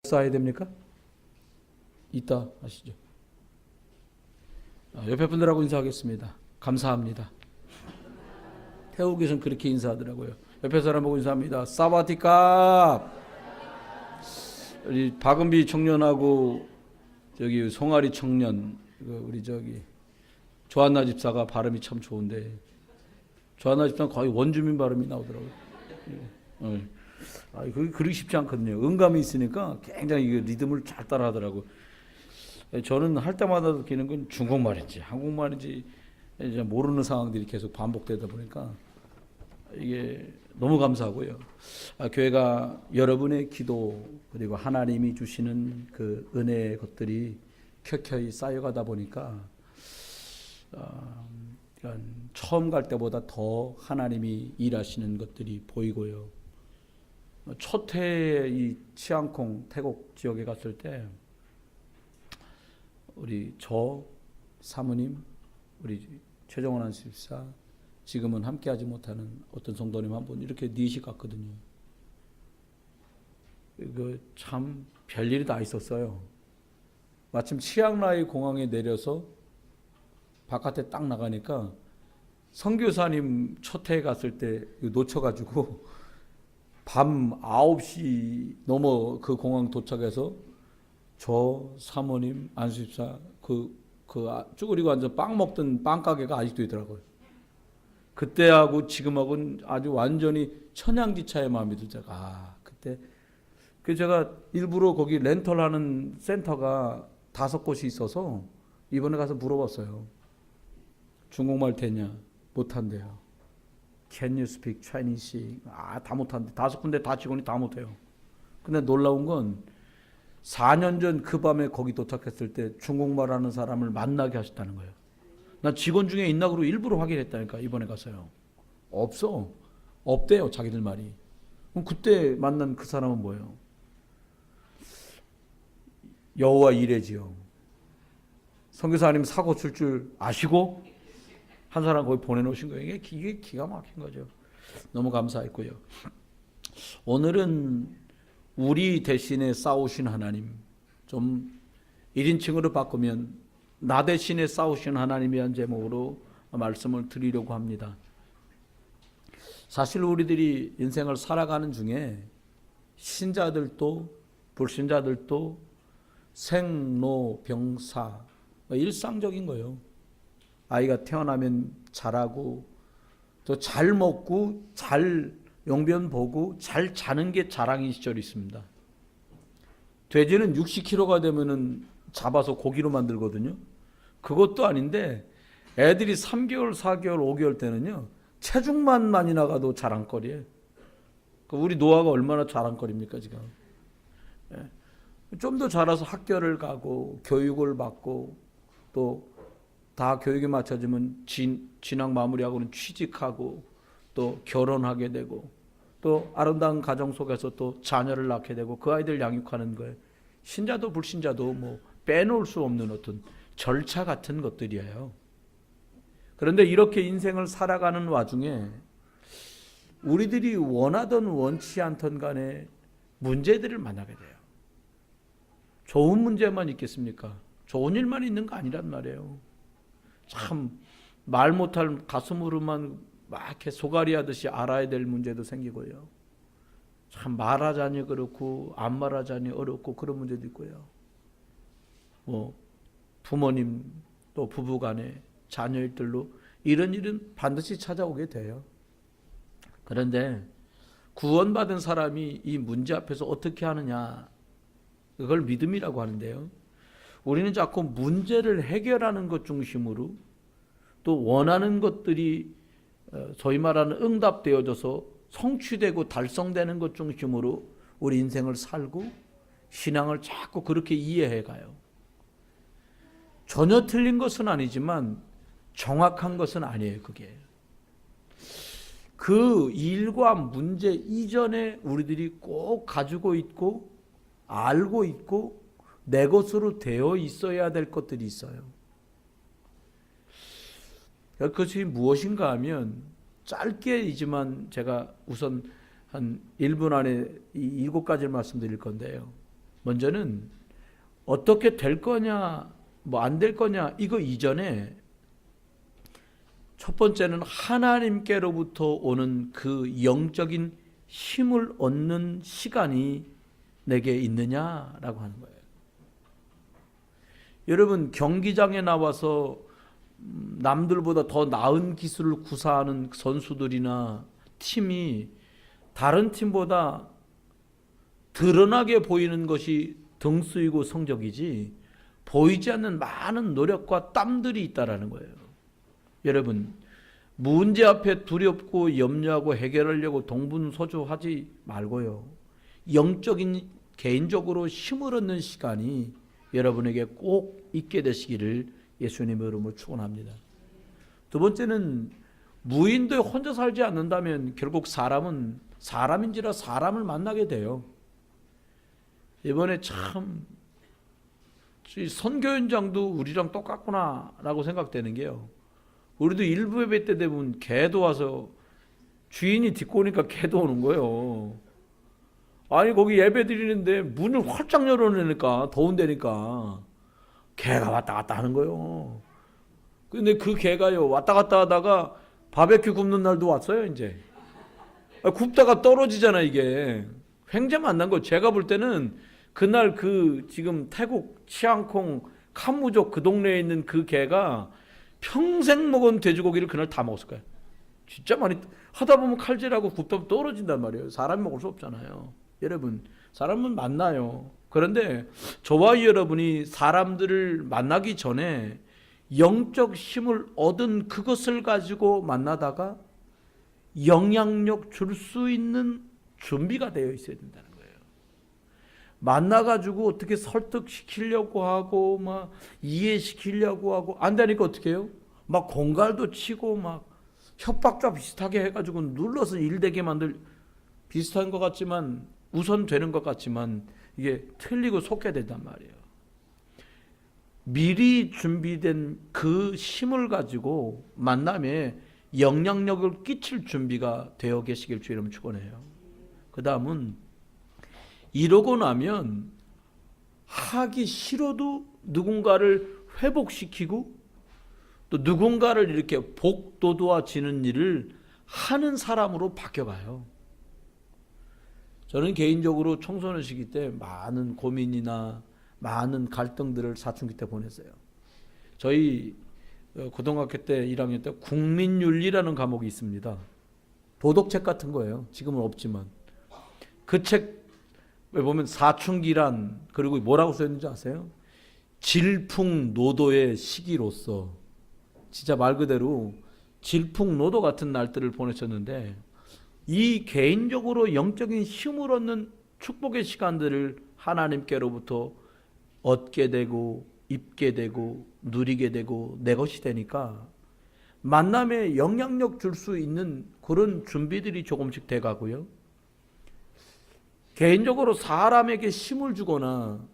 쌓아야 됩니까? 이따 하시죠. 옆에 분들하고 인사하겠습니다. 감사합니다. 태국에서는 그렇게 인사하더라고요. 옆에 사람 보고 인사합니다. 사바티캅. 우리 박은비 청년하고 저기 송아리 청년, 우리 저기 조한나 집사가 발음이 참 좋은데, 조한나 집사는 거의 원주민 발음이 나오더라고요. 그게 그렇게 쉽지 않거든요. 음감이 있으니까 굉장히 리듬을 잘 따라하더라고요. 저는 할 때마다 느끼는 건 중국말인지 한국말인지 이제 모르는 상황들이 계속 반복되다 보니까 이게 너무 감사하고요. 교회가 여러분의 기도 그리고 하나님이 주시는 그 은혜의 것들이 켜켜이 쌓여가다 보니까 처음 갈 때보다 더 하나님이 일하시는 것들이 보이고요. 첫 해에 이 치앙콩 태국 지역에 갔을 때 우리 저 사모님, 우리 최정원 안수집사, 지금은 함께하지 못하는 어떤 성도님 한 분 이렇게 넷이 갔거든요. 이거 참 별일이 다 있었어요. 마침 치앙라이 공항에 내려서 바깥에 딱 나가니까 선교사님 첫 해 갔을 때 놓쳐가지고 밤 9시 넘어 그 공항 도착해서 저 사모님 안수집사 쭈그리고 앉아 빵 먹던 빵가게가 아직도 있더라고요. 그때하고 지금하고는 아주 완전히 천양지차의 마음이 들다가 그때 제가 일부러 거기 렌털하는 센터가 5곳이 있어서 이번에 가서 물어봤어요. 중국말 되냐? 못한대요. Can you speak Chinese? 다 못한대. 5군데 다 직원이 다 못해요. 근데 놀라운 건 4년 전 그 밤에 거기 도착했을 때 중국말 하는 사람을 만나게 하셨다는 거예요. 나 직원 중에 있나 그러고 일부러 확인했다니까 이번에 가서요. 없어. 없대요 자기들 말이. 그럼 그때 만난 그 사람은 뭐예요? 여호와 이레지요. 선교사님 사고 칠 줄 아시고 한 사람 거기 보내놓으신 거예요. 이게 기가 막힌 거죠. 너무 감사했고요. 오늘은 우리 대신에 싸우신 하나님, 좀 1인칭으로 바꾸면 나 대신에 싸우신 하나님이란 제목으로 말씀을 드리려고 합니다. 사실 우리들이 인생을 살아가는 중에 신자들도 불신자들도 생로병사 일상적인 거예요. 아이가 태어나면 자라고 또 잘 먹고 잘 용변 보고 잘 자는 게 자랑인 시절이 있습니다. 돼지는 60kg가 되면은 잡아서 고기로 만들거든요. 그것도 아닌데 애들이 3개월, 4개월, 5개월 때는요 체중만 많이 나가도 자랑거리예요. 우리 노아가 얼마나 자랑거리입니까 지금. 좀 더 자라서 학교를 가고 교육을 받고 또 다 교육에 맞춰지면 진학 마무리하고는 취직하고 또 결혼하게 되고 또 아름다운 가정 속에서 또 자녀를 낳게 되고 그 아이들 양육하는 거예요. 신자도 불신자도 뭐 빼놓을 수 없는 어떤 절차 같은 것들이에요. 그런데 이렇게 인생을 살아가는 와중에 우리들이 원하던 원치 않던 간에 문제들을 만나게 돼요. 좋은 문제만 있겠습니까? 좋은 일만 있는 거 아니란 말이에요. 참 말 못할 가슴으로만 막 이렇게 소가리 하듯이 알아야 될 문제도 생기고요. 참 말하자니 그렇고 안 말하자니 어렵고 그런 문제도 있고요. 뭐 부모님 또 부부간에 자녀일들로 이런 일은 반드시 찾아오게 돼요. 그런데 구원받은 사람이 이 문제 앞에서 어떻게 하느냐, 그걸 믿음이라고 하는데요. 우리는 자꾸 문제를 해결하는 것 중심으로 또 원하는 것들이 소위 말하는 응답되어져서 성취되고 달성되는 것 중심으로 우리 인생을 살고 신앙을 자꾸 그렇게 이해해 가요. 전혀 틀린 것은 아니지만 정확한 것은 아니에요. 그게 그 일과 문제 이전에 우리들이 꼭 가지고 있고 알고 있고 내 것으로 되어 있어야 될 것들이 있어요. 그것이 무엇인가 하면 짧게이지만 제가 우선 한 1분 안에 이 7가지를 말씀드릴 건데요. 먼저는 어떻게 될 거냐, 뭐 안 될 거냐, 이거 이전에 첫 번째는 하나님께로부터 오는 그 영적인 힘을 얻는 시간이 내게 있느냐라고 하는 거예요. 여러분, 경기장에 나와서 남들보다 더 나은 기술을 구사하는 선수들이나 팀이 다른 팀보다 드러나게 보이는 것이 등수이고 성적이지, 보이지 않는 많은 노력과 땀들이 있다라는 거예요. 여러분, 문제 앞에 두렵고 염려하고 해결하려고 동분서주하지 말고요, 영적인 개인적으로 힘을 얻는 시간이 여러분에게 꼭 있게 되시기를 예수님의 이름으로 축원합니다. 두 번째는 무인도에 혼자 살지 않는다면 결국 사람은 사람인지라 사람을 만나게 돼요. 이번에 참 선교 현장도 우리랑 똑같구나라고 생각되는 게요, 우리도 일부 예배 때 되면 개도 와서 주인이 딛고 오니까 개도 오는 거예요. 아니 거기 예배 드리는데 문을 활짝 열어놓으니까, 더운데니까 개가 왔다 갔다 하는 거예요. 근데 그 개가요, 왔다 갔다 하다가 바베큐 굽는 날도 왔어요. 이제 굽다가 떨어지잖아. 이게 횡재 만난 거. 제가 볼 때는 그날 그 지금 태국 치앙콩 캄무족 그 동네에 있는 그 개가 평생 먹은 돼지고기를 그날 다 먹었을 거예요. 진짜 많이 하다 보면 칼질하고 굽다 보면 떨어진단 말이에요. 사람이 먹을 수 없잖아요. 여러분, 사람은 만나요. 그런데 저와 여러분이 사람들을 만나기 전에 영적 힘을 얻은 그것을 가지고 만나다가 영향력 줄 수 있는 준비가 되어 있어야 된다는 거예요. 만나가지고 어떻게 설득시키려고 하고 막 이해시키려고 하고 안 되니까 어떻게 해요? 막 공갈도 치고 막 협박자 비슷하게 해가지고 눌러서 일되게 만들, 비슷한 것 같지만 우선 되는 것 같지만 이게 틀리고 속게 된단 말이에요. 미리 준비된 그 힘을 가지고 만남에 영향력을 끼칠 준비가 되어 계시길 주 이름으로 축원해요. 그 다음은 이러고 나면 하기 싫어도 누군가를 회복시키고 또 누군가를 이렇게 복돋아지는 일을 하는 사람으로 바뀌어가요. 저는 개인적으로 청소년 시기 때 많은 고민이나 많은 갈등들을 사춘기 때 보냈어요. 저희 고등학교 때 1학년 때 국민윤리라는 과목이 있습니다. 도덕책 같은 거예요. 지금은 없지만. 그 책에 보면 사춘기란, 그리고 뭐라고 써있는지 아세요? 질풍노도의 시기로서, 진짜 말 그대로 질풍노도 같은 날들을 보내셨는데, 이 개인적으로 영적인 힘을 얻는 축복의 시간들을 하나님께로부터 얻게 되고 입게 되고 누리게 되고 내 것이 되니까 만남에 영향력 줄 수 있는 그런 준비들이 조금씩 돼가고요. 개인적으로 사람에게 힘을 주거나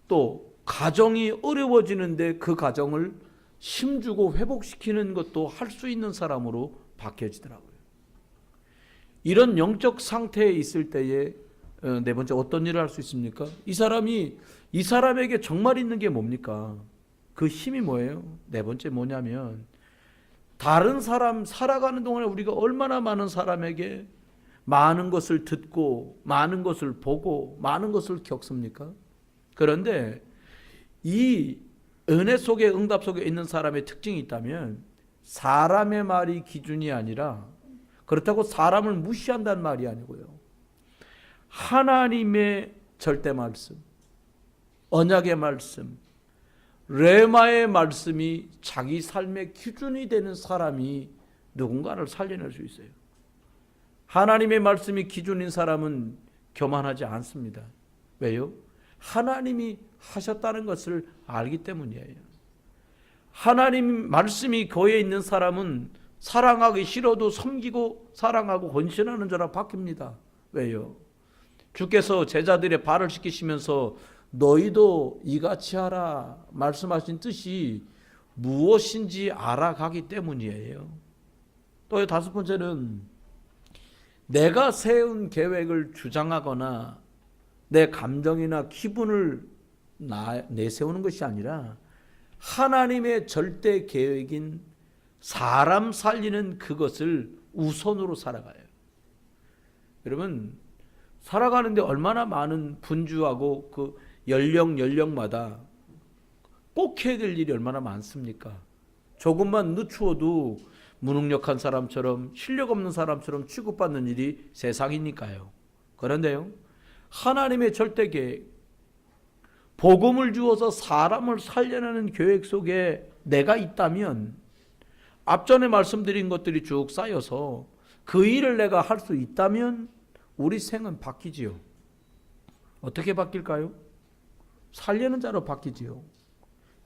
또 가정이 어려워지는데 그 가정을 힘주고 회복시키는 것도 할 수 있는 사람으로 바뀌어지더라고요. 이런 영적 상태에 있을 때에 네 번째 어떤 일을 할 수 있습니까? 이 사람에게 정말 있는 게 뭡니까? 그 힘이 뭐예요? 네 번째 뭐냐면, 다른 사람 살아가는 동안에 우리가 얼마나 많은 사람에게 많은 것을 듣고 많은 것을 보고 많은 것을 겪습니까? 그런데 이 은혜 속에, 응답 속에 있는 사람의 특징이 있다면, 사람의 말이 기준이 아니라, 그렇다고 사람을 무시한다는 말이 아니고요, 하나님의 절대 말씀, 언약의 말씀, 레마의 말씀이 자기 삶의 기준이 되는 사람이 누군가를 살려낼 수 있어요. 하나님의 말씀이 기준인 사람은 교만하지 않습니다. 왜요? 하나님이 하셨다는 것을 알기 때문이에요. 하나님 말씀이 거기에 있는 사람은 사랑하기 싫어도 섬기고 사랑하고 헌신하는 자라 바뀝니다. 왜요? 주께서 제자들의 발을 씻기시면서 너희도 이같이 하라 말씀하신 뜻이 무엇인지 알아가기 때문이에요. 또 다섯 번째는 내가 세운 계획을 주장하거나 내 감정이나 기분을 내세우는 것이 아니라 하나님의 절대 계획인 사람 살리는 그것을 우선으로 살아가요. 여러분, 살아가는데 얼마나 많은 분주하고 그 연령마다 꼭 해야 될 일이 얼마나 많습니까? 조금만 늦추어도 무능력한 사람처럼 실력 없는 사람처럼 취급받는 일이 세상이니까요. 그런데요, 하나님의 절대 계획, 복음을 주어서 사람을 살려내는 계획 속에 내가 있다면 앞전에 말씀드린 것들이 쭉 쌓여서 그 일을 내가 할 수 있다면 우리 생은 바뀌지요. 어떻게 바뀔까요? 살려는 자로 바뀌지요.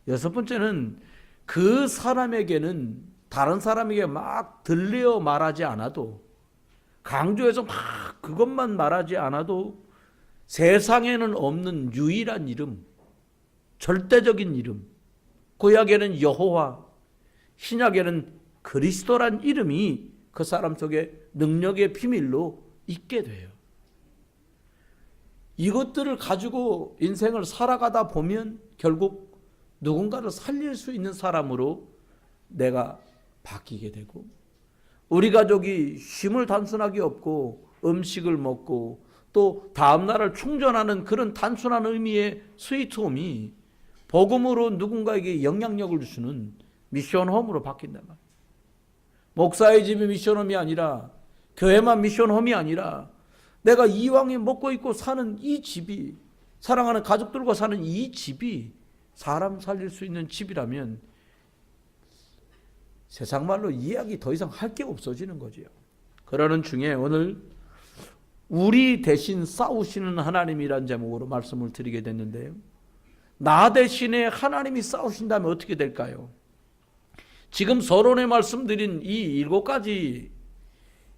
여섯 번째는 그 사람에게는 다른 사람에게 막 들려 말하지 않아도, 강조해서 막 그것만 말하지 않아도 세상에는 없는 유일한 이름, 절대적인 이름, 구약에는 여호와, 신약에는 그리스도란 이름이 그 사람 속에 능력의 비밀로 있게 돼요. 이것들을 가지고 인생을 살아가다 보면 결국 누군가를 살릴 수 있는 사람으로 내가 바뀌게 되고, 우리 가족이 쉼을 단순하게 없고 음식을 먹고 또 다음날을 충전하는 그런 단순한 의미의 스위트홈이 복음으로 누군가에게 영향력을 주는 미션홈으로 바뀐단 말이에요. 목사의 집이 미션홈이 아니라, 교회만 미션홈이 아니라, 내가 이왕에 먹고 있고 사는 이 집이, 사랑하는 가족들과 사는 이 집이 사람 살릴 수 있는 집이라면 세상 말로 이야기 더 이상 할 게 없어지는 거죠. 그러는 중에 오늘 우리 대신 싸우시는 하나님이란 제목으로 말씀을 드리게 됐는데요, 나 대신에 하나님이 싸우신다면 어떻게 될까요? 지금 서론에 말씀드린 이 7가지,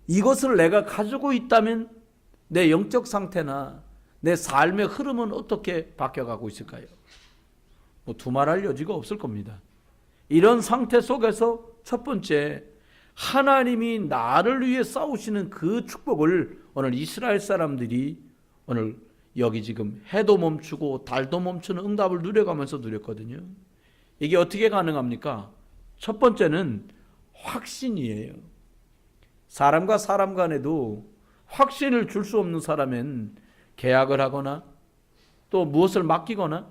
이것을 내가 가지고 있다면 내 영적 상태나 내 삶의 흐름은 어떻게 바뀌어가고 있을까요? 두말할 여지가 없을 겁니다. 이런 상태 속에서 첫 번째, 하나님이 나를 위해 싸우시는 그 축복을 오늘 이스라엘 사람들이 오늘 여기 지금 해도 멈추고 달도 멈추는 응답을 누려가면서 누렸거든요. 이게 어떻게 가능합니까? 첫 번째는 확신이에요. 사람과 사람 간에도 확신을 줄 수 없는 사람은 계약을 하거나 또 무엇을 맡기거나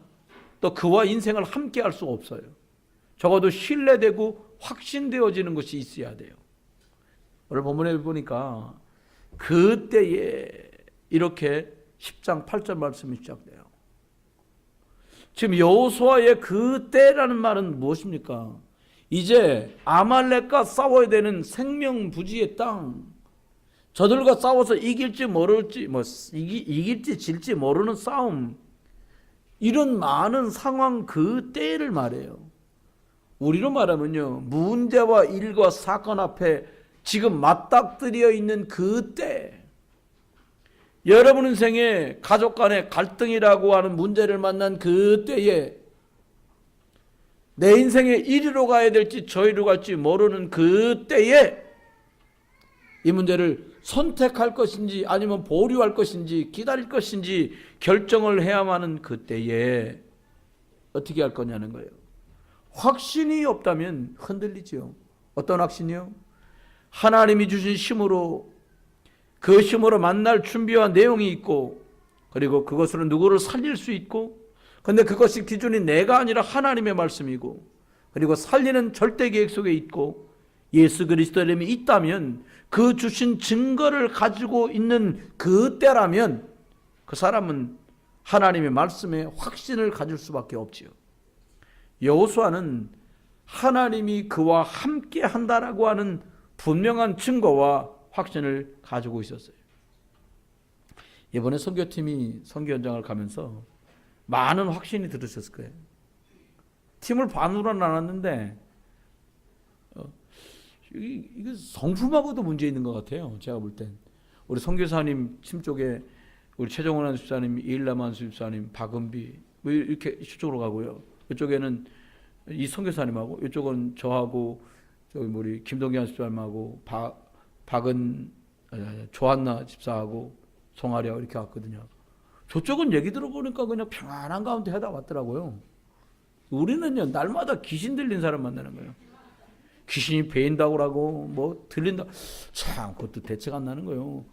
또 그와 인생을 함께 할 수가 없어요. 적어도 신뢰되고 확신되어지는 것이 있어야 돼요. 오늘 본문에 보니까 그때에 이렇게 10장 8절 말씀이 시작돼요. 지금 여호수아의 그때라는 말은 무엇입니까? 이제 아말렉과 싸워야 되는 생명부지의 땅, 저들과 싸워서 이길지 모를지, 이길지 질지 모르는 싸움, 이런 많은 상황 그때를 말해요. 우리로 말하면요, 문제와 일과 사건 앞에 지금 맞닥뜨려 있는 그때, 여러분 인생에 가족 간의 갈등이라고 하는 문제를 만난 그때에, 내 인생에 이리로 가야 될지 저리로 갈지 모르는 그때에 이 문제를 선택할 것인지 아니면 보류할 것인지 기다릴 것인지 결정을 해야만 하는 그때에 어떻게 할 거냐는 거예요. 확신이 없다면 흔들리지요. 어떤 확신이요? 하나님이 주신 힘으로, 그 힘으로 만날 준비와 내용이 있고, 그리고 그것으로 누구를 살릴 수 있고, 근데 그것이 기준이 내가 아니라 하나님의 말씀이고, 그리고 살리는 절대 계획 속에 있고, 예수 그리스도의 이름이 있다면 그 주신 증거를 가지고 있는 그때라면 그 사람은 하나님의 말씀에 확신을 가질 수밖에 없지요. 여호수아는 하나님이 그와 함께 한다라고 하는 분명한 증거와 확신을 가지고 있었어요. 이번에 선교팀이 선교 현장을 가면서 많은 확신이 들으셨을 거예요. 팀을 반으로 나눴는데 이게 성품하고도 문제 있는 것 같아요. 제가 볼 땐 우리 선교사님 팀 쪽에 우리 최정원 안수집사님, 이일남 안수집사님, 박은비 이렇게 이쪽으로 가고요. 이쪽에는 이 선교사님하고, 이쪽은 저하고 저기 우리 김동기 안수집사님하고 조한나 집사하고 송아리하고 이렇게 왔거든요. 저쪽은 얘기 들어보니까 그냥 평안한 가운데 하다 왔더라고요. 우리는요, 날마다 귀신 들린 사람 만나는 거예요. 귀신이 베인다고 하고, 뭐, 들린다. 참, 그것도 대책 안 나는 거예요.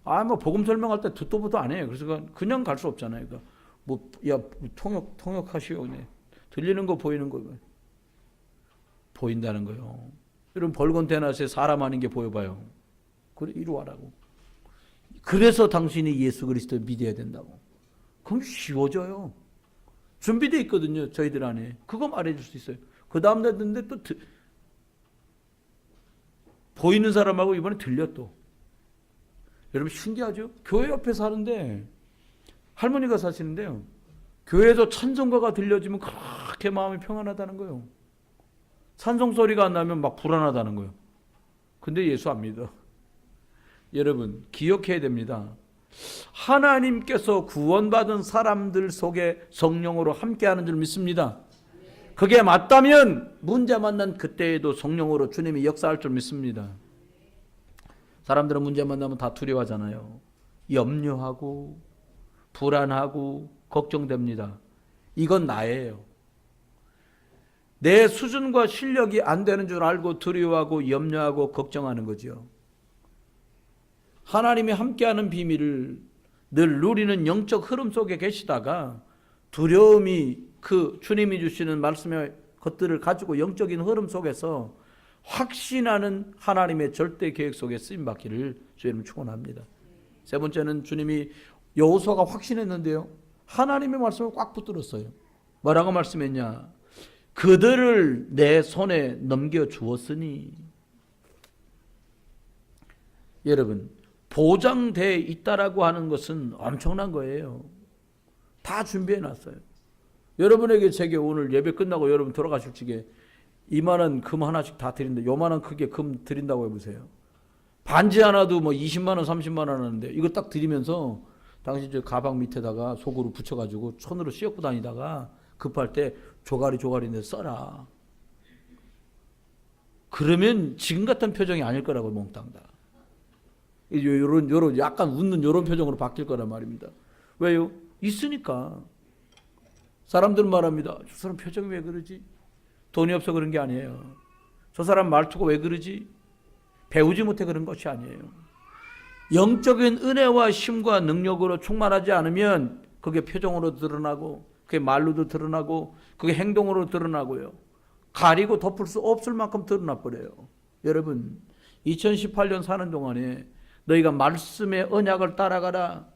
뭐, 복음 설명할 때 듣도 보도 안 해요. 그래서 그냥 갈 수 없잖아요. 그러니까 뭐, 야, 통역하시오. 네. 들리는 거, 보이는 거. 보인다는 거예요. 여러분, 벌건 대낮에 사람 아닌 게 보여봐요. 그래, 이리 와라고. 그래서 당신이 예수 그리스도 믿어야 된다고. 그럼 쉬워져요. 준비되어 있거든요. 저희들 안에. 그거 말해줄 수 있어요. 그 다음 날 듣는데 또 보이는 사람하고 이번에 들려 또. 여러분 신기하죠? 교회 옆에 사는데 할머니가 사시는데요. 교회에서 찬송가가 들려지면 그렇게 마음이 평안하다는 거예요. 찬송 소리가 안 나면 막 불안하다는 거예요. 근데 예수 안 믿어. 여러분 기억해야 됩니다. 하나님께서 구원받은 사람들 속에 성령으로 함께하는 줄 믿습니다. 그게 맞다면 문제 만난 그때에도 성령으로 주님이 역사할 줄 믿습니다. 사람들은 문제 만나면 다 두려워하잖아요. 염려하고 불안하고 걱정됩니다. 이건 나예요. 내 수준과 실력이 안 되는 줄 알고 두려워하고 염려하고 걱정하는 거죠. 하나님이 함께하는 비밀을 늘 누리는 영적 흐름 속에 계시다가 두려움이 그 주님이 주시는 말씀의 것들을 가지고 영적인 흐름 속에서 확신하는 하나님의 절대 계획 속에 쓰임받기를 주님 축원합니다. 세 번째는 주님이 여호수아가 확신했는데요. 하나님의 말씀을 꽉 붙들었어요. 뭐라고 말씀했냐? 그들을 내 손에 넘겨주었으니. 여러분 보장되어 있다라고 하는 것은 엄청난 거예요. 다 준비해놨어요. 여러분에게 제게 오늘 예배 끝나고 여러분 돌아가실 적에 이만한 금 하나씩 다 드린다. 요만한 크게 금 드린다고 해보세요. 반지 하나도 뭐 20만 원 30만 원 하는데 이거 딱 드리면서 당신 저 가방 밑에다가 속으로 붙여가지고 손으로 씌얹고 다니다가 급할 때 조가리인데 써라. 그러면 지금 같은 표정이 아닐 거라고 몽땅 다. 요런 약간 웃는 요런 표정으로 바뀔 거란 말입니다. 왜요? 있으니까. 사람들은 말합니다. 저 사람 표정이 왜 그러지? 돈이 없어 그런 게 아니에요. 저 사람 말투가 왜 그러지? 배우지 못해 그런 것이 아니에요. 영적인 은혜와 힘과 능력으로 충만하지 않으면 그게 표정으로 드러나고 그게 말로도 드러나고 그게 행동으로 드러나고요. 가리고 덮을 수 없을 만큼 드러나 버려요. 여러분 2018년 사는 동안에 너희가 말씀의 언약을 따라가라.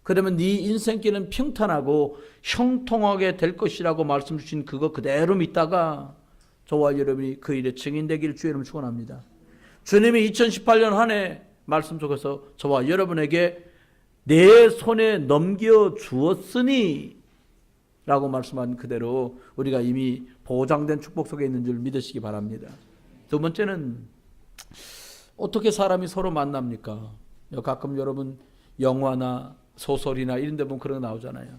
그러면 네 인생길은 평탄하고 형통하게 될 것이라고 말씀 주신 그거 그대로 믿다가 저와 여러분이 그 일에 증인되기를 주의 이름으로 축원합니다. 주님이 2018년 한 해 말씀 속에서 저와 여러분에게 내 손에 넘겨주었으니 라고 말씀한 그대로 우리가 이미 보장된 축복 속에 있는 줄 믿으시기 바랍니다. 두 번째는 어떻게 사람이 서로 만납니까? 가끔 여러분 영화나 소설이나 이런 데 보면 그런 거 나오잖아요.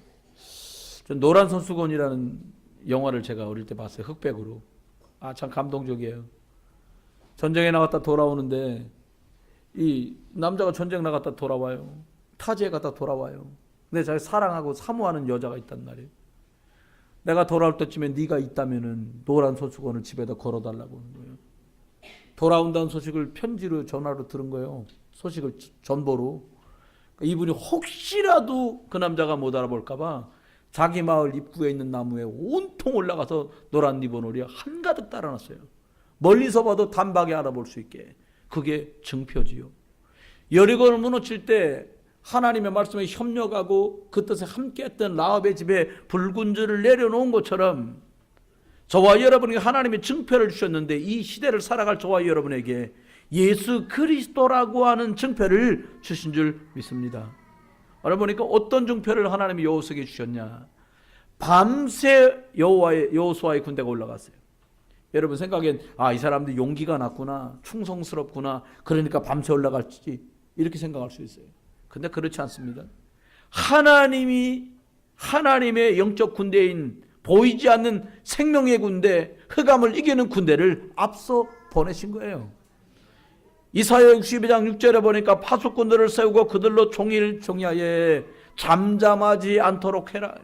노란 손수건이라는 영화를 제가 어릴 때 봤어요. 흑백으로. 참 감동적이에요. 전쟁에 나갔다 돌아오는데 이 남자가 전쟁 나갔다 돌아와요. 타지에 갔다 돌아와요. 근데 자기 사랑하고 사모하는 여자가 있단 말이에요. 내가 돌아올 때쯤에 네가 있다면은 노란 손수건을 집에다 걸어달라고 하는 거예요. 돌아온다는 소식을 편지로 전화로 들은 거예요. 소식을 전보로. 이분이 혹시라도 그 남자가 못 알아볼까 봐 자기 마을 입구에 있는 나무에 온통 올라가서 노란 리본을 한가득 따라놨어요. 멀리서 봐도 단박에 알아볼 수 있게. 그게 증표지요. 여리고를 무너칠 때 하나님의 말씀에 협력하고 그 뜻에 함께했던 라합의 집에 붉은 줄을 내려놓은 것처럼 저와 여러분에게 하나님의 증표를 주셨는데 이 시대를 살아갈 저와 여러분에게 예수 그리스도라고 하는 증표를 주신 줄 믿습니다. 여러분이니까 어떤 증표를 하나님이 여호수아에게 주셨냐? 밤새 여호수아의 군대가 올라갔어요. 여러분 생각엔 이 사람들 용기가 났구나, 충성스럽구나, 그러니까 밤새 올라갈지 이렇게 생각할 수 있어요. 근데 그렇지 않습니다. 하나님의 영적 군대인 보이지 않는 생명의 군대, 흑암을 이기는 군대를 앞서 보내신 거예요. 이사야 62장 6절에 보니까 파수꾼들을 세우고 그들로 종일종야에 잠잠하지 않도록 해라.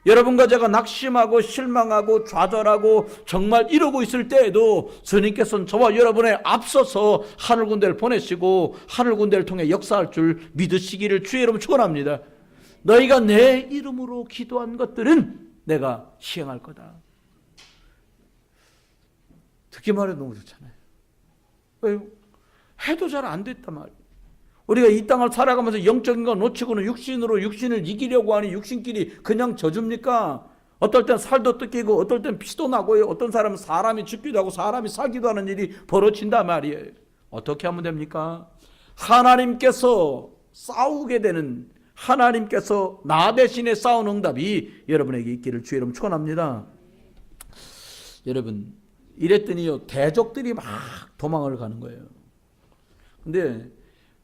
여러분과 제가 낙심하고 실망하고 좌절하고 정말 이러고 있을 때에도 주님께서는 저와 여러분의 앞서서 하늘 군대를 보내시고 하늘 군대를 통해 역사할 줄 믿으시기를 주의 이름으로 축원합니다. 너희가 내 이름으로 기도한 것들은 내가 시행할 거다. 듣기만 해도 너무 좋잖아요. 왜요? 해도 잘 안 됐단 말이에요. 우리가 이 땅을 살아가면서 영적인 거 놓치고는 육신으로 육신을 이기려고 하니 육신끼리 그냥 져줍니까? 어떨 땐 살도 뜯기고 어떨 땐 피도 나고요. 어떤 사람은 사람이 죽기도 하고 사람이 살기도 하는 일이 벌어진단 말이에요. 어떻게 하면 됩니까? 하나님께서 싸우게 되는, 하나님께서 나 대신에 싸우는 응답이 여러분에게 있기를 주의 이름 축원합니다. 여러분, 이랬더니요 대적들이 막 도망을 가는 거예요. 근데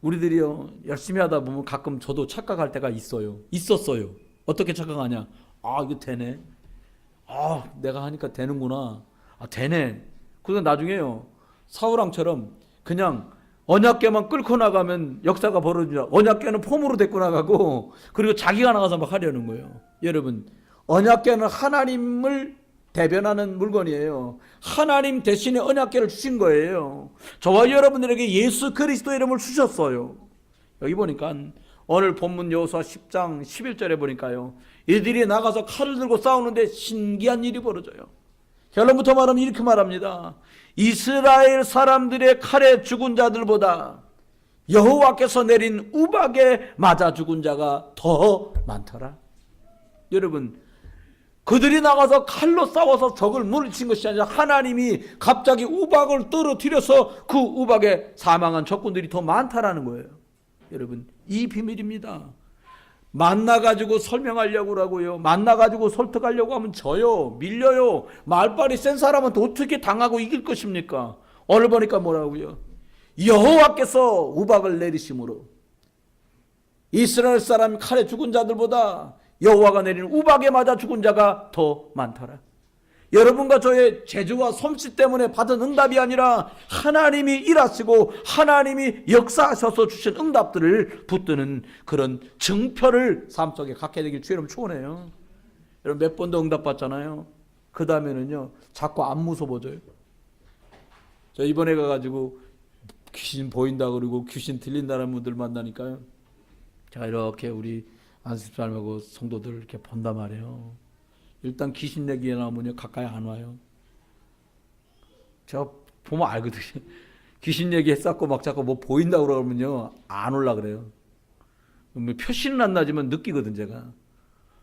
우리들이요 열심히 하다 보면 가끔 저도 착각할 때가 있었어요. 어떻게 착각하냐? 아 이거 되네. 아 내가 하니까 되는구나. 아 되네. 그래서 나중에요 사울왕처럼 그냥 언약궤만 끌고 나가면 역사가 벌어지죠. 언약궤는 폼으로 데리고 나가고 그리고 자기가 나가서 막 하려는 거예요. 여러분, 언약궤는 하나님을 대변하는 물건이에요. 하나님 대신에 언약궤를 주신 거예요. 저와 여러분들에게 예수 그리스도 이름을 주셨어요. 여기 보니까 오늘 본문 여호수아 10장 11절에 보니까요, 이들이 나가서 칼을 들고 싸우는데 신기한 일이 벌어져요. 결론부터 말하면 이렇게 말합니다. 이스라엘 사람들의 칼에 죽은 자들보다 여호와께서 내린 우박에 맞아 죽은 자가 더 많더라. 여러분, 그들이 나가서 칼로 싸워서 적을 물리친 것이 아니라 하나님이 갑자기 우박을 떨어뜨려서 그 우박에 사망한 적군들이 더 많다라는 거예요. 여러분, 이 비밀입니다. 만나가지고 설명하려고 하고요, 만나가지고 설득하려고 하면 져요, 밀려요. 말빨이 센 사람한테 어떻게 당하고 이길 것입니까? 오늘 보니까 뭐라고요? 여호와께서 우박을 내리심으로 이스라엘 사람 칼에 죽은 자들보다 여호와가 내린 우박에 맞아 죽은 자가 더 많더라. 여러분과 저의 재주와 솜씨 때문에 받은 응답이 아니라 하나님이 일하시고 하나님이 역사하셔서 주신 응답들을 붙드는 그런 증표를 삶 속에 갖게 되길 주의 이름으로 축원해요. 여러분 몇 번도 응답 받잖아요. 그 다음에는요 자꾸 안 무서워져요. 저 이번에 가가지고 귀신 보인다 그러고 귀신 들린다는 분들 만나니까요, 자 이렇게 우리 안식사람하고 성도들 이렇게 본단 말이에요. 일단 귀신 얘기 나오면 가까이 안 와요. 제가 보면 알거든요. 귀신 얘기 했었고 막 자꾸 뭐 보인다고 그러면요 안 올라 그래요. 표시는 안 나지만 느끼거든. 제가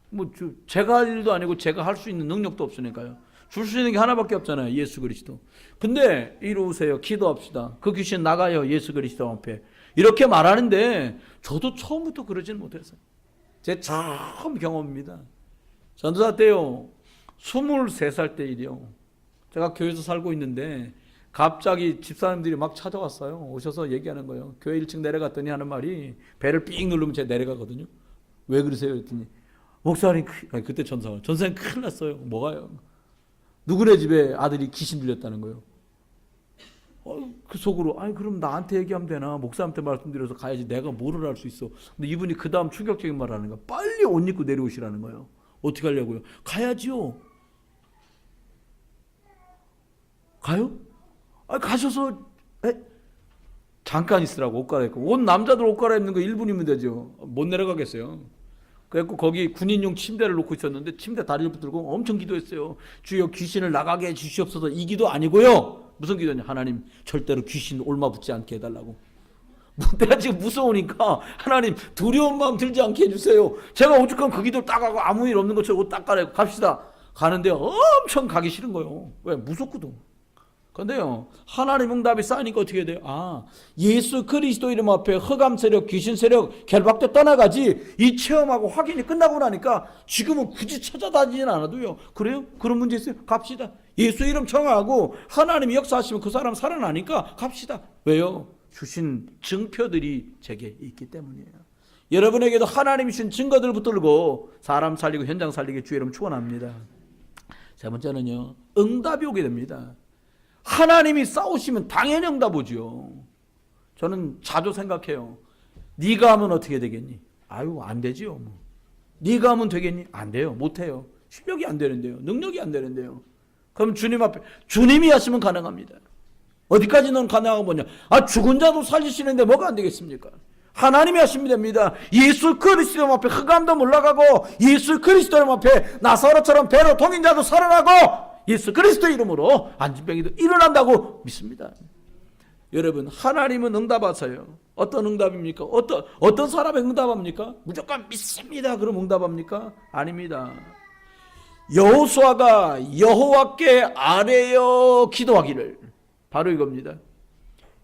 뭐 제가 할 일도 아니고 제가 할 수 있는 능력도 없으니까요. 줄 수 있는 게 하나밖에 없잖아요, 예수 그리스도. 근데 이리 오세요, 기도합시다, 그 귀신 나가요, 예수 그리스도 앞에, 이렇게 말하는데 저도 처음부터 그러지는 못했어요. 제 처음 경험입니다. 전도사 때요 23살 때 일이요, 제가 교회에서 살고 있는데 갑자기 집사람들이 막 찾아왔어요. 오셔서 얘기하는 거예요. 교회 1층 내려갔더니 하는 말이, 배를 삥 누르면 제가 내려가거든요. 왜 그러세요? 그랬더니 목사님, 그때 전사님 큰일 났어요. 뭐가요? 누구네 집에 아들이 귀신 들렸다는 거예요. 그 속으로 그럼 나한테 얘기하면 되나, 목사한테 말씀드려서 가야지, 내가 뭐를 할 수 있어. 근데 이분이 그 다음 충격적인 말을 하는 거야. 빨리 옷 입고 내려오시라는 거예요. 어떻게 하려고요? 가야지요. 가요? 가셔서 잠깐 있으라고 옷 갈아입고. 온 남자들 옷 갈아입는 거 1분이면 되죠. 못 내려가겠어요. 그래갖고 거기 군인용 침대를 놓고 있었는데 침대 다리를 붙들고 엄청 기도했어요. 주여 귀신을 나가게 해주시옵소서. 이 기도 아니고요, 무슨 기도냐, 하나님 절대로 귀신 올마붙지 않게 해달라고. 내가 지금 무서우니까 하나님 두려운 마음 들지 않게 해주세요. 제가 오죽하면 그 기도를 딱 하고 아무 일 없는 것처럼 옷 딱 갈아입고 갑시다 가는데 엄청 가기 싫은 거예요. 왜? 무섭거든. 근데요 하나님 응답이 쌓이니까 어떻게 돼요? 예수 그리스도 이름 앞에 흑암 세력, 귀신 세력 결박돼 떠나가지. 이 체험하고 확인이 끝나고 나니까 지금은 굳이 찾아다니진 않아도요, 그래요? 그런 문제 있어요? 갑시다. 예수 이름 청하고 하나님이 역사하시면 그 사람 살아나니까 갑시다. 왜요? 주신 증표들이 제게 있기 때문이에요. 여러분에게도 하나님이 주신 증거들을 붙들고 사람 살리고 현장 살리기 주의 이름 축원합니다. 세 번째는요, 응답이 오게 됩니다. 하나님이 싸우시면 당연히 응답 오죠. 저는 자주 생각해요. 네가 하면 어떻게 되겠니? 아유, 안 되지요. 뭐. 네가 하면 되겠니? 안 돼요. 못 해요. 실력이 안 되는데요. 능력이 안 되는데요. 그럼 주님 앞에 주님이 하시면 가능합니다. 어디까지는 가능하고 뭐냐? 죽은 자도 살리시는데 뭐가 안 되겠습니까? 하나님이 하시면 됩니다. 예수 그리스도 앞에 흑암도 물러가고 예수 그리스도 앞에 나사로처럼 배로 동인 자도 살아나고 예수 그리스도 이름으로 안진병이도 일어난다고 믿습니다. 여러분, 하나님은 응답하세요. 어떤 응답입니까? 어떤 사람의 응답합니까? 무조건 믿습니다. 그럼 응답합니까? 아닙니다. 여호수아가 여호와께 아뢰어 기도하기를, 바로 이겁니다.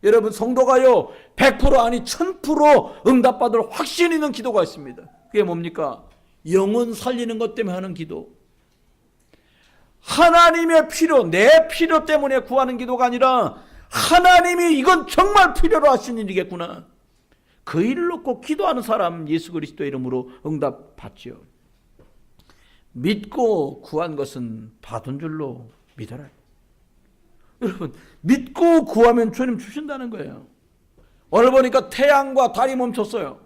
여러분, 성도가요 100% 아니 1000% 응답받을 확신 있는 기도가 있습니다. 그게 뭡니까? 영혼 살리는 것 때문에 하는 기도. 하나님의 필요, 내 필요 때문에 구하는 기도가 아니라 하나님이 이건 정말 필요로 하신 일이겠구나, 그 일을 놓고 기도하는 사람 예수 그리스도 이름으로 응답받지요. 믿고 구한 것은 받은 줄로 믿어라. 여러분, 믿고 구하면 주님 주신다는 거예요. 오늘 보니까 태양과 달이 멈췄어요.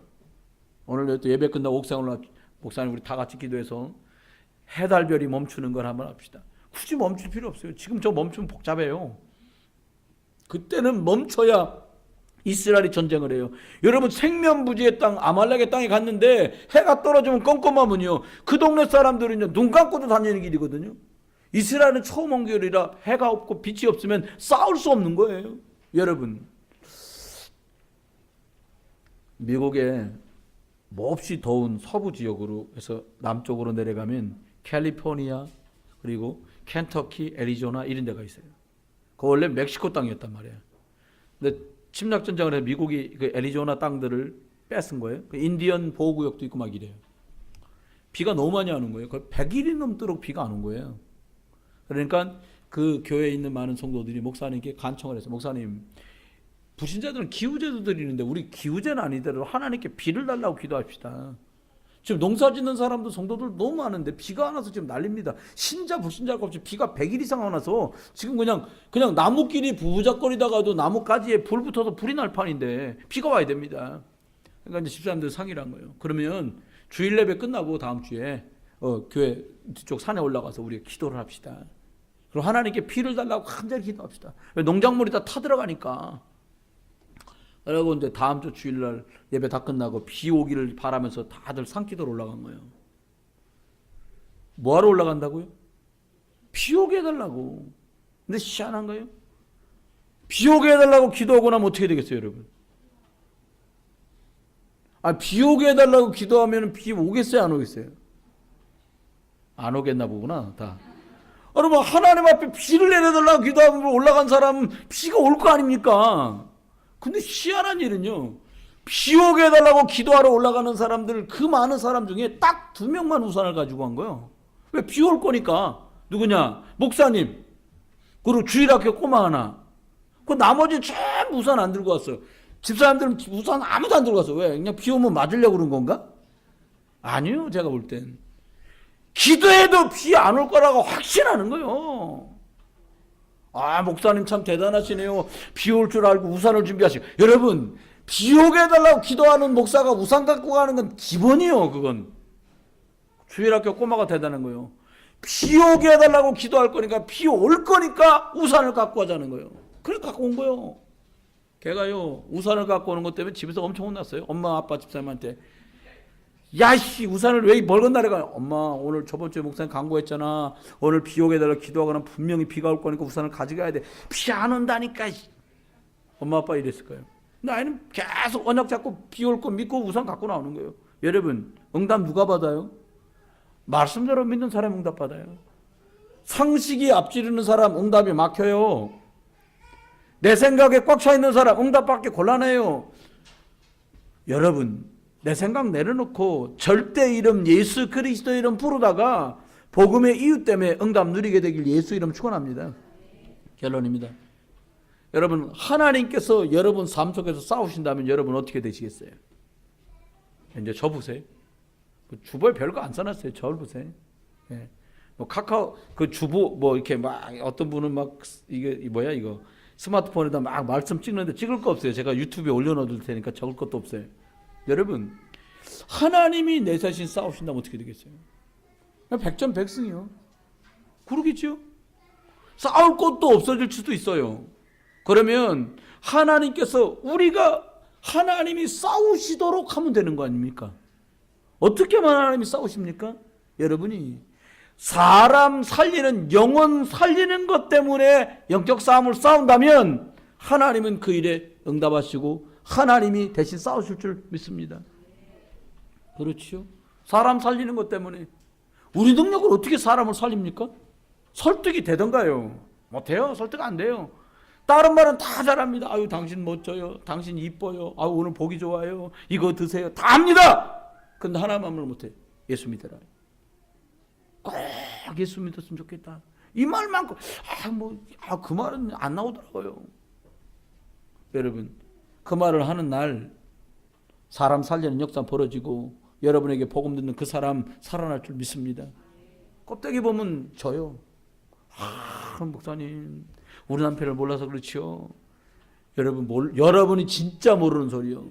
오늘 또 예배 끝나고 옥상에 올라 목사님 우리 다 같이 기도해서 해달별이 멈추는 걸 한번 합시다. 굳이 멈출 필요 없어요. 지금 저 멈추면 복잡해요. 그때는 멈춰야 이스라엘이 전쟁을 해요. 여러분, 생면부지의 땅 아말렉의 땅에 갔는데 해가 떨어지면 껌껌하면요 그 동네 사람들은요 눈 감고도 다니는 길이거든요. 이스라엘은 처음 온 길이라 해가 없고 빛이 없으면 싸울 수 없는 거예요. 여러분, 미국의 몹시 더운 서부 지역으로 해서 남쪽으로 내려가면 캘리포니아 그리고 켄터키, 애리조나 이런 데가 있어요. 그 원래 멕시코 땅이었단 말이에요. 근데 침략 전쟁을 해서 미국이 그 애리조나 땅들을 뺏은 거예요. 그 인디언 보호구역도 있고 막 이래요. 비가 너무 많이 안 온 거예요. 거의 100일이 넘도록 비가 안 온 거예요. 그러니까 그 교회에 있는 많은 성도들이 목사님께 간청을 해서, 목사님, 불신자들은 기후제도 드리는데 우리 기후제는 아니더라도 하나님께 비를 달라고 기도합시다. 지금 농사 짓는 사람도 성도들 너무 많은데 비가 안 와서 지금 난립니다. 신자 불신자가 없이 비가 100일 이상 안 와서 지금 그냥 나무끼리 부부작거리다가도 나무가지에 불 붙어서 불이 날 판인데 비가 와야 됩니다. 그러니까 이제 집사람들 상의를 한 거예요. 그러면 주일 예배 끝나고 다음 주에 교회 뒤쪽 산에 올라가서 우리가 기도를 합시다. 그리고 하나님께 비를 달라고 간절히 기도합시다. 농작물이 다 타들어가니까. 그리고 이제 다음 주 주일날 예배 다 끝나고 비 오기를 바라면서 다들 산기도로 올라간 거예요. 뭐하러 올라간다고요? 비 오게 해달라고. 근데 희한한 거예요. 비 오게 해달라고 기도하고 나면 어떻게 되겠어요, 여러분? 비 오게 해달라고 기도하면 비 오겠어요, 안 오겠어요? 안 오겠나 보구나, 다. 여러분, 하나님 앞에 비를 내려달라고 기도하면 올라간 사람은 비가 올 거 아닙니까? 근데 희한한 일은요, 비 오게 해달라고 기도하러 올라가는 사람들, 그 많은 사람 중에 딱 2명만 우산을 가지고 간 거예요. 왜? 비 올 거니까. 누구냐? 목사님, 그리고 주일학교 꼬마 하나. 그 나머지 전부 우산 안 들고 왔어요. 집사람들은 우산 아무도 안 들고 왔어요. 왜? 그냥 비 오면 맞으려고 그런 건가? 아니요, 제가 볼 땐. 기도해도 비 안 올 거라고 확신하는 거예요. 목사님 참 대단하시네요. 비 올 줄 알고 우산을 준비하시고. 여러분, 비 오게 해달라고 기도하는 목사가 우산 갖고 가는 건 기본이요. 그건 주일학교 꼬마가 대단한 거예요. 비 오게 해달라고 기도할 거니까, 비 올 거니까 우산을 갖고 가자는 거예요. 그래 갖고 온 거예요. 걔가요 우산을 갖고 오는 것 때문에 집에서 엄청 혼났어요. 엄마 아빠 집사님한테. 야씨, 우산을 왜 멀건 날에 가? 엄마, 오늘 저번 주에 목사님 강구했잖아. 오늘 비 오게 해달라고 기도하거나 분명히 비가 올 거니까 우산을 가져가야 돼. 비 안 온다니까. 엄마 아빠 이랬을 거예요. 근데 아이는 계속 언약 잡고 비 올 거 믿고 우산 갖고 나오는 거예요. 여러분, 응답 누가 받아요? 말씀대로 믿는 사람이 응답 받아요. 상식이 앞지르는 사람 응답이 막혀요. 내 생각에 꽉 차 있는 사람 응답 받기 곤란해요. 여러분, 내 생각 내려놓고 절대 이름 예수 그리스도 이름 부르다가 복음의 이유 때문에 응답 누리게 되길 예수 이름 축원합니다. 결론입니다. 여러분, 하나님께서 여러분 삶 속에서 싸우신다면 여러분 어떻게 되시겠어요? 이제 저 보세요. 주보에 별거 안 써놨어요. 저를 보세요. 예. 뭐 카카오 그 주보 뭐 이렇게 막 어떤 분은 막 이게 뭐야 이거 스마트폰에다 막 말씀 찍는데 찍을 거 없어요. 제가 유튜브에 올려놓을 테니까 적을 것도 없어요. 여러분, 하나님이 내 대신 싸우신다면 어떻게 되겠어요? 백전백승이요. 그러겠죠? 싸울 것도 없어질 수도 있어요. 그러면 하나님께서 우리가 하나님이 싸우시도록 하면 되는 거 아닙니까? 어떻게 하면 하나님이 싸우십니까? 여러분이 사람 살리는, 영혼 살리는 것 때문에 영적 싸움을 싸운다면 하나님은 그 일에 응답하시고 하나님이 대신 싸우실 줄 믿습니다. 그렇죠? 사람 살리는 것 때문에 우리 능력으로 어떻게 사람을 살립니까? 설득이 되던가요? 못해요. 설득 안 돼요. 다른 말은 다 잘합니다. 아유, 당신 멋져요. 당신 이뻐요. 아유, 오늘 보기 좋아요. 이거 드세요. 다 합니다. 근데 하나만을 못해. 예수 믿어라. 꼭 예수 믿었으면 좋겠다. 이 말만큼 그 말은 안 나오더라고요. 여러분, 그 말을 하는 날 사람 살리는 역사 벌어지고 여러분에게 복음 듣는 그 사람 살아날 줄 믿습니다. 껍데기 보면 저요. 목사님, 우리 남편을 몰라서 그렇지요. 여러분이 진짜 모르는 소리요.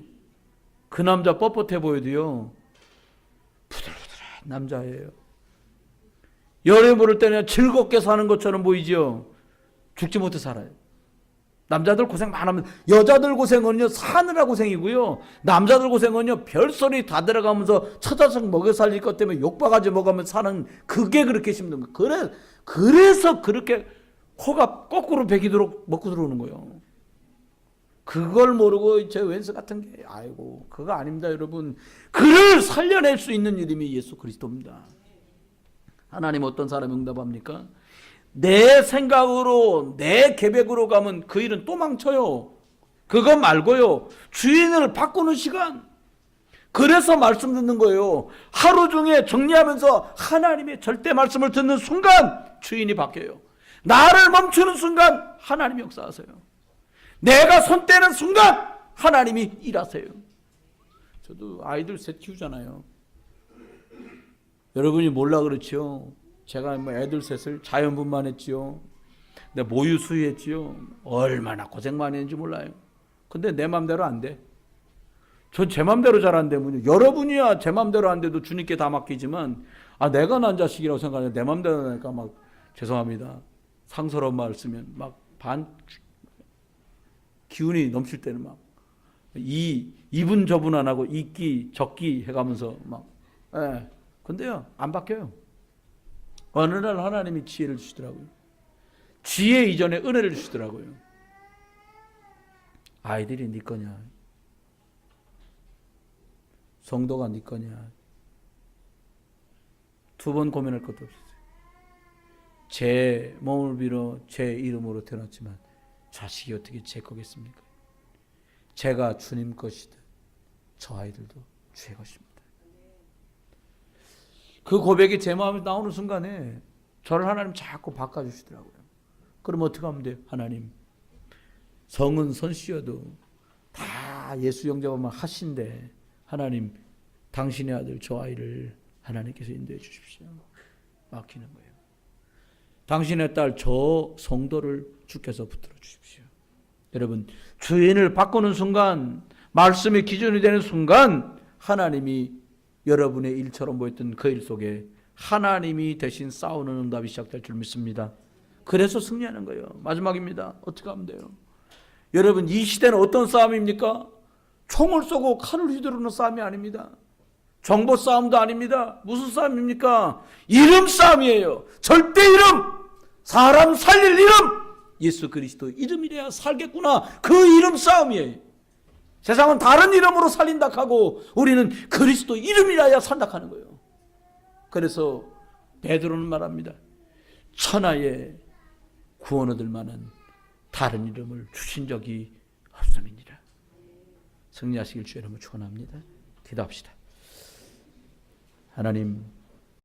그 남자 뻣뻣해 보여도요, 부들부들한 남자예요. 열애 모를 때는 즐겁게 사는 것처럼 보이지요. 죽지 못해 살아요. 남자들 고생 많으면, 여자들 고생은요 사느라 고생이고요, 남자들 고생은요 별소리 다 들어가면서 처자식 먹여 살릴 것 때문에 욕바가지 먹으면서 사는, 그게 그렇게 힘든 거예요. 그래서 그렇게 코가 거꾸로 베기도록 먹고 들어오는 거예요. 그걸 모르고 저 왼수 같은 게, 아이고, 그거 아닙니다. 여러분, 그를 살려낼 수 있는 이름이 예수 그리스도입니다. 하나님 어떤 사람이 응답합니까? 내 생각으로, 내 계획으로 가면 그 일은 또 망쳐요. 그거 말고요, 주인을 바꾸는 시간. 그래서 말씀 듣는 거예요. 하루 중에 정리하면서 하나님의 절대 말씀을 듣는 순간 주인이 바뀌어요. 나를 멈추는 순간 하나님이 역사하세요. 내가 손 떼는 순간 하나님이 일하세요. 저도 아이들 셋 키우잖아요. 여러분이 몰라 그렇지요. 제가 애들 셋을 자연분만했지요. 근데 모유 수유했지요. 얼마나 고생 많이 했는지 몰라요. 근데 내 맘대로 안 돼. 전 제 맘대로 잘 안 되면요. 여러분이야 제 맘대로 안 돼도 주님께 다 맡기지만, 내가 난 자식이라고 생각하면 내 맘대로 하니까 막, 죄송합니다, 상스러운 말을 쓰면 막 기운이 넘칠 때는 막 이분 저분 안 하고 이끼 적기 해가면서 막, 근데요 안 바뀌어요. 어느 날 하나님이 지혜를 주시더라고요. 지혜 이전에 은혜를 주시더라고요. 아이들이 네 거냐, 성도가 네 거냐, 두 번 고민할 것도 없었어요. 제 몸을 빌어 제 이름으로 태어났지만 자식이 어떻게 제 거겠습니까? 제가 주님 것이듯 저 아이들도 주의 것입니다. 그 고백이 제 마음에 나오는 순간에 저를 하나님 자꾸 바꿔주시더라고요. 그럼 어떻게 하면 돼요? 하나님, 성은 선씨여도 다 예수 영접하면 하신데, 하나님, 당신의 아들 저 아이를 하나님께서 인도해 주십시오. 맡기는 거예요. 당신의 딸 저 성도를 주께서 붙들어 주십시오. 여러분, 주인을 바꾸는 순간, 말씀이 기준이 되는 순간 하나님이 여러분의 일처럼 보였던 그 일 속에 하나님이 대신 싸우는 응답이 시작될 줄 믿습니다. 그래서 승리하는 거예요. 마지막입니다. 어떻게 하면 돼요? 여러분, 이 시대는 어떤 싸움입니까? 총을 쏘고 칼을 휘두르는 싸움이 아닙니다. 정보 싸움도 아닙니다. 무슨 싸움입니까? 이름 싸움이에요. 절대 이름! 사람 살릴 이름! 예수 그리스도 이름이래야 살겠구나. 그 이름 싸움이에요. 세상은 다른 이름으로 살린다 하고 우리는 그리스도 이름이라야 산다 하는 거예요. 그래서 베드로는 말합니다. 천하에 구원 얻을 만한 다른 이름을 주신 적이 없음이니라. 승리하시길 주의 이름으로 축원합니다. 기도합시다. 하나님,